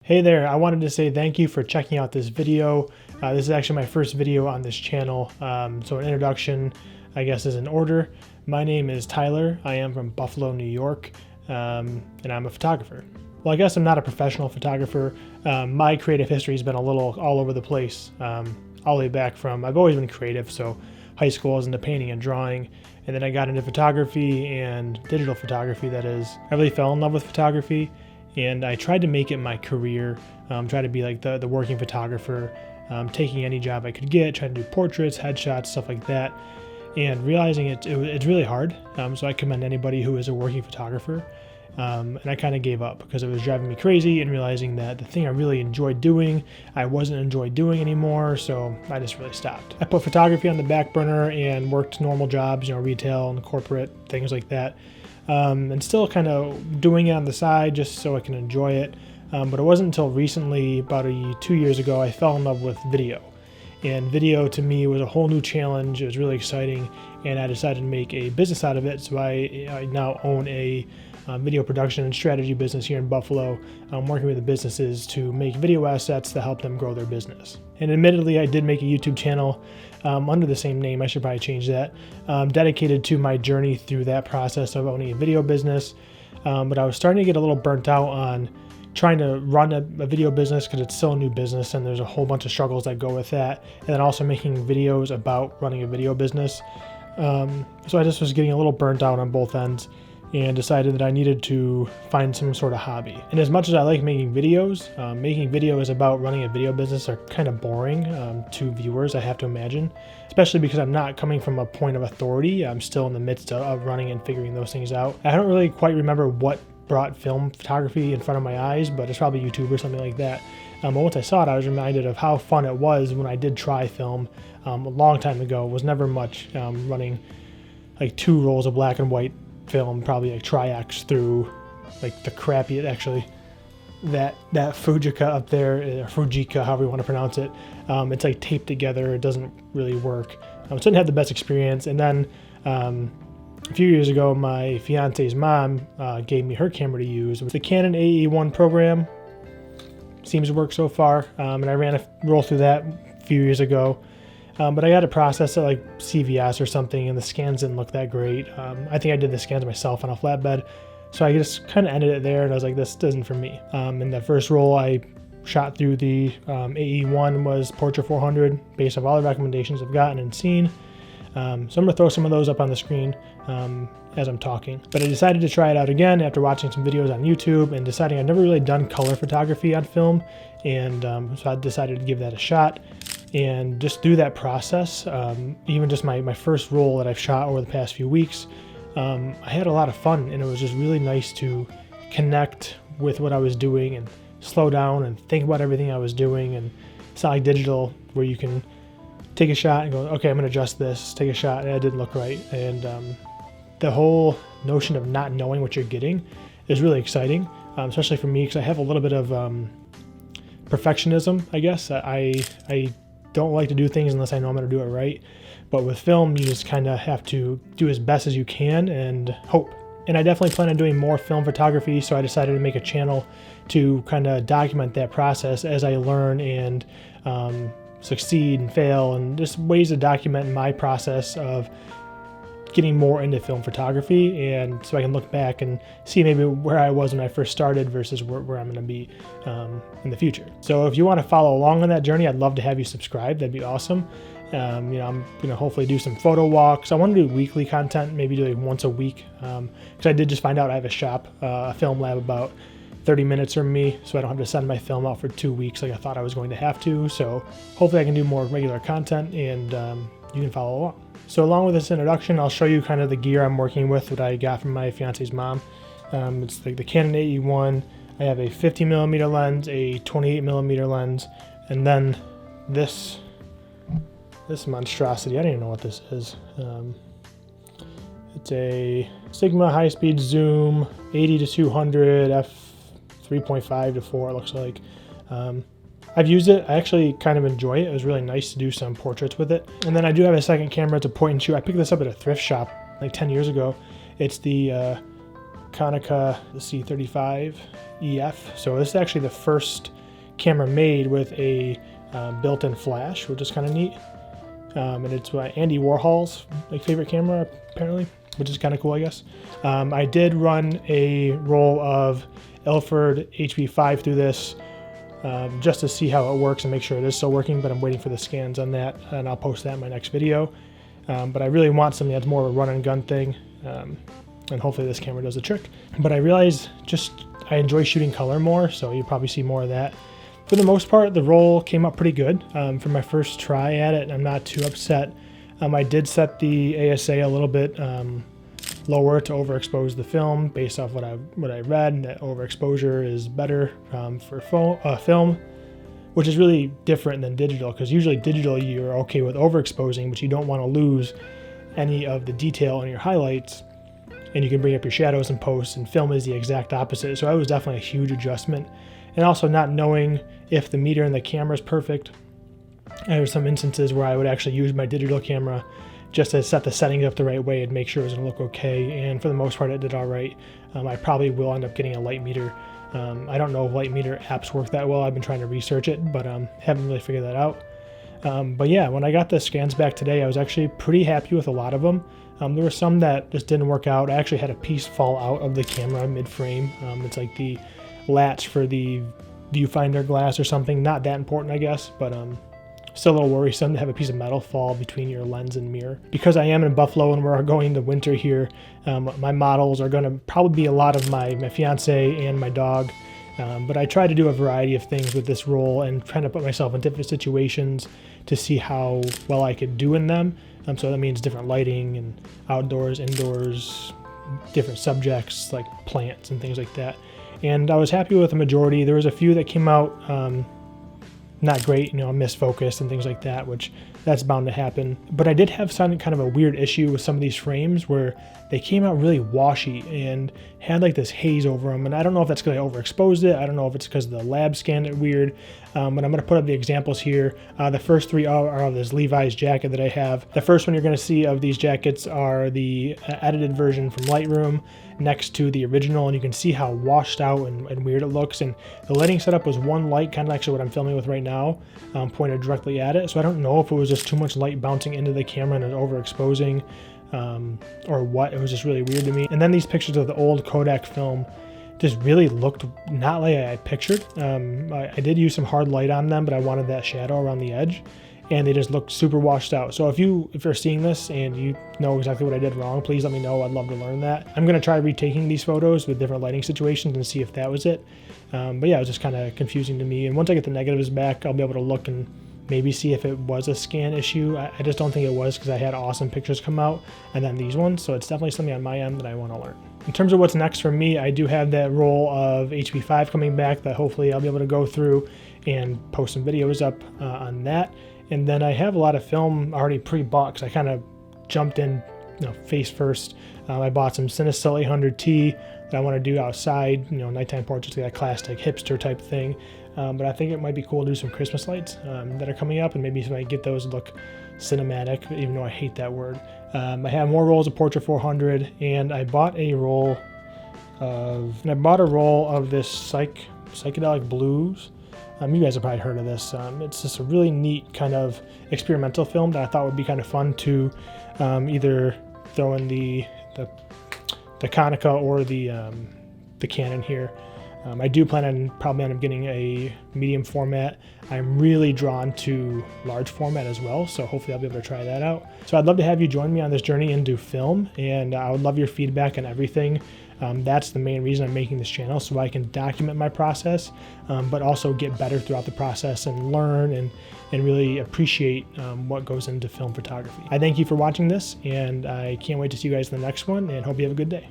Hey there, I wanted to say thank you for checking out this video. This is actually my first video on this channel, so an introduction, I guess, is in order. My name is Tyler. I am from Buffalo, New York, and I'm a photographer. Well, I guess I'm not a professional photographer. My creative history has been a little all over the place, all the way back from, I've always been creative, so high school I was into painting and drawing, and then I got into photography and digital photography, that is. I really fell in love with photography, and I tried to make it my career, try to be like the working photographer, taking any job I could get, trying to do portraits, headshots, stuff like that, and realizing it's really hard. So I commend anybody who is a working photographer. And I kind of gave up because it was driving me crazy, and realizing that the thing I really enjoyed doing, I wasn't enjoying doing anymore, so I just really stopped. I put photography on the back burner and worked normal jobs, retail and corporate, things like that. And still kind of doing it on the side just so I can enjoy it. But it wasn't until recently, about 2 years ago, I fell in love with video. And video to me was a whole new challenge. It was really exciting, and I decided to make a business out of it. So I now own a video production and strategy business here in Buffalo. I'm working with the businesses to make video assets to help them grow their business. And admittedly, I did make a YouTube channel under the same name. I should probably change that. Dedicated to my journey through that process of owning a video business. But I was starting to get a little burnt out on trying to run a video business because it's still a new business, and there's a whole bunch of struggles that go with that. And then also making videos about running a video business. So I just was getting a little burnt out on both ends, and decided that I needed to find some sort of hobby. And as much as I like making videos about running a video business are kind of boring to viewers, I have to imagine, especially because I'm not coming from a point of authority. I'm still in the midst of running and figuring those things out. I don't really quite remember what brought film photography in front of my eyes, but it's probably YouTube or something like that. But once I saw it, I was reminded of how fun it was when I did try film a long time ago. It was never much, running like 2 rolls of black and white film, probably like Tri-X through like the crappy, actually that Fujica up there, or Fujica, however you want to pronounce it, it's like taped together. It doesn't really work. So I didn't have the best experience. And then a few years ago, my fiance's mom gave me her camera to use. It was the Canon AE-1 program. Seems to work so far, and I ran a roll through that a few years ago. But I got to process it like CVS or something, and the scans didn't look that great. I think I did the scans myself on a flatbed, so I just kind of ended it there, and I was like, this isn't for me. In the first roll I shot through the AE-1 was Portra 400, based off all the recommendations I've gotten and seen. So I'm going to throw some of those up on the screen as I'm talking. But I decided to try it out again after watching some videos on YouTube and deciding I'd never really done color photography on film, and so I decided to give that a shot. And just through that process, even just my first roll that I've shot over the past few weeks, I had a lot of fun, and it was just really nice to connect with what I was doing and slow down and think about everything I was doing. And it's not like digital where you can take a shot and go, okay, I'm going to adjust this, take a shot, and it didn't look right. And the whole notion of not knowing what you're getting is really exciting, especially for me, because I have a little bit of perfectionism, I guess. I don't like to do things unless I know I'm going to do it right. But with film, you just kind of have to do as best as you can and hope. And I definitely plan on doing more film photography, so I decided to make a channel to kind of document that process as I learn and succeed and fail, and just ways to document my process of getting more into film photography, and so I can look back and see maybe where I was when I first started versus where I'm going to be in the future. So if you want to follow along on that journey, I'd love to have you subscribe. That'd be awesome. I'm going to hopefully do some photo walks. I want to do weekly content, maybe do like once a week, because I did just find out I have a shop, a film lab about 30 minutes from me, so I don't have to send my film out for 2 weeks like I thought I was going to have to. So hopefully I can do more regular content, and you can follow along. So along with this introduction, I'll show you kind of the gear I'm working with, what I got from my fiance's mom. It's like the Canon AE-1. I have a 50mm lens, a 28mm lens, and then this monstrosity. I don't even know what this is. It's a Sigma high-speed zoom, 80 to 200, f3.5 to 4 it looks like. I've used it. I actually kind of enjoy it. It was really nice to do some portraits with it. And then I do have a second camera. It's a point and shoot. I picked this up at a thrift shop like 10 years ago. It's the Konica C35 EF. So this is actually the first camera made with a built-in flash, which is kind of neat. And it's Andy Warhol's favorite camera apparently, which is kind of cool, I guess. I did run a roll of Ilford HP5 through this just to see how it works and make sure it is still working, but I'm waiting for the scans on that, and I'll post that in my next video. But I really want something that's more of a run and gun thing, and hopefully this camera does the trick. But I realized I enjoy shooting color more, so you'll probably see more of that. For the most part, the roll came up pretty good. For my first try at it, I'm not too upset. I did set the ASA a little bit lower to overexpose the film based off what I read, and that overexposure is better for film, which is really different than digital, because usually digital you're okay with overexposing, but you don't want to lose any of the detail on your highlights, and you can bring up your shadows in post, and film is the exact opposite. So it was definitely a huge adjustment. And also not knowing if the meter in the camera is perfect. There were some instances where I would actually use my digital camera just to set the settings up the right way and make sure it was going to look okay. And for the most part, it did all right. I probably will end up getting a light meter. I don't know if light meter apps work that well. I've been trying to research it, but haven't really figured that out. But yeah, when I got the scans back today, I was actually pretty happy with a lot of them. There were some that just didn't work out. I actually had a piece fall out of the camera mid-frame. It's like the latch for the viewfinder glass or something. Not that important, I guess, but still a little worrisome to have a piece of metal fall between your lens and mirror. Because I am in Buffalo and we're going to winter here, my models are going to probably be a lot of my fiance and my dog. But I try to do a variety of things with this roll and trying to put myself in different situations to see how well I could do in them. So that means different lighting and outdoors, indoors, different subjects like plants and things like that. And I was happy with the majority. There was a few that came out not great, misfocused and things like that, which that's bound to happen. But I did have kind of a weird issue with some of these frames where they came out really washy and had like this haze over them. And I don't know if that's because I overexposed it. I don't know if it's because the lab scanned it weird. But I'm going to put up the examples here. The first three are of this Levi's jacket that I have. The first one you're going to see of these jackets are the edited version from Lightroom next to the original, and you can see how washed out and weird it looks. And the lighting setup was one light, kind of actually what I'm filming with right now, pointed directly at it. So I don't know if it was just too much light bouncing into the camera and overexposing, or what. It was just really weird to me. And then these pictures of the old Kodak film just really looked not like I pictured. I did use some hard light on them, but I wanted that shadow around the edge, and they just looked super washed out. So if you're seeing this and you know exactly what I did wrong, please let me know. I'd love to learn that. I'm gonna try retaking these photos with different lighting situations and see if that was it. But yeah, it was just kind of confusing to me. And once I get the negatives back, I'll be able to look and maybe see if it was a scan issue. I just don't think it was, because I had awesome pictures come out, and then these ones. So it's definitely something on my end that I want to learn. In terms of what's next for me, I do have that roll of HP5 coming back that hopefully I'll be able to go through and post some videos up on that. And then I have a lot of film already pre-bought, because I kind of jumped in face first. I bought some Cinestill 800T that I want to do outside, nighttime portraits, that classic hipster type thing. But I think it might be cool to do some Christmas lights that are coming up, and maybe if I get those look cinematic, even though I hate that word. I have more rolls of Portra 400, and I bought a roll of this psychedelic blues. You guys have probably heard of this. It's just a really neat kind of experimental film that I thought would be kind of fun to either throw in the Konica or the Canon here. I do plan on probably end up getting a medium format. I'm really drawn to large format as well, so hopefully I'll be able to try that out. So I'd love to have you join me on this journey into film, and I would love your feedback on everything. That's the main reason I'm making this channel, so I can document my process, but also get better throughout the process and learn and really appreciate what goes into film photography. I thank you for watching this, and I can't wait to see you guys in the next one, and hope you have a good day.